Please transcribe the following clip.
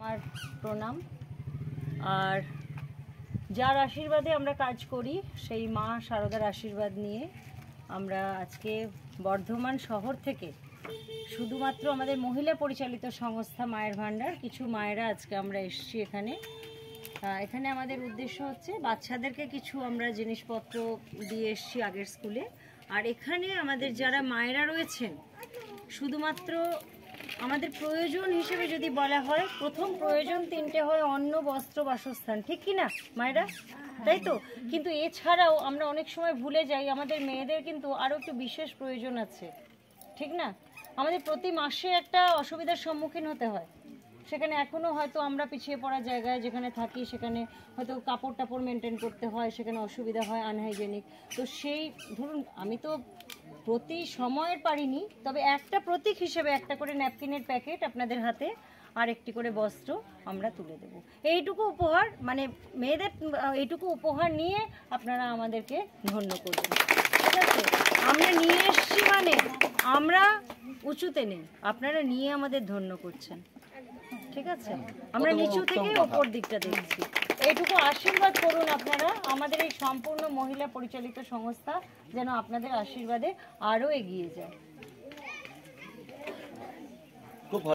আর প্রণাম। আর যার আশীর্বাদে আমরা কাজ করি সেই মা শারদার আশীর্বাদ নিয়ে আমরা আজকে বর্ধমান শহর থেকে শুধুমাত্র আমাদের মহিলা পরিচালিত সংস্থা মায়ের ভান্ডার কিছু মায়েরা আজকে আমরা এসেছি এখানে। এখানে আমাদের উদ্দেশ্য হচ্ছে বাচ্চাদেরকে কিছু আমরা জিনিসপত্র দিয়ে এসেছি আগের স্কুলে। আর এখানে আমাদের যারা মায়েরা রয়েছেন শুধুমাত্র আমাদের প্রয়োজন হিসেবে যদি বলা হয়, প্রথম প্রয়োজন তিনটে হয় অন্ন, বস্ত্র, বাসস্থান, ঠিক কি না মায়েরা? তাই তো। কিন্তু এছাড়াও আমরা অনেক সময় ভুলে যাই আমাদের মেয়েদের কিন্তু আরও একটু বিশেষ প্রয়োজন আছে, ঠিক না? আমাদের প্রতি মাসে একটা অসুবিধার সম্মুখীন হতে হয়। সেখানে এখনও হয়তো আমরা পিছিয়ে পড়া জায়গায় যেখানে থাকি সেখানে হয়তো কাপড় টাপড় মেনটেন করতে হয়, সেখানে অসুবিধা হয়, আনহাইজেনিক। তো সেই ধরুন আমি তো প্রতি সময়ের পারিনি, তবে একটা প্রতীক হিসেবে একটা করে ন্যাপকিনের প্যাকেট আপনাদের হাতে আর একটি করে বস্ত্র আমরা তুলে দেব। এইটুকু উপহার, মানে মেয়েদের এইটুকু উপহার নিয়ে আপনারা আমাদেরকে ধন্য করবেন, ঠিক আছে? আমরা নিয়ে এসছি মানে আমরা উঁচুতে নেই, আপনারা নিয়ে আমাদের ধন্য করছেন, ঠিক আছে? আমরা নিচু থেকে ওপর দিকটা দেখছি। এইটুকু আশীর্বাদ করুন আপনারা আমাদের এই সম্পূর্ণ মহিলা পরিচালিত সংস্থা যেন আপনাদের আশীর্বাদে আরও এগিয়ে যায়।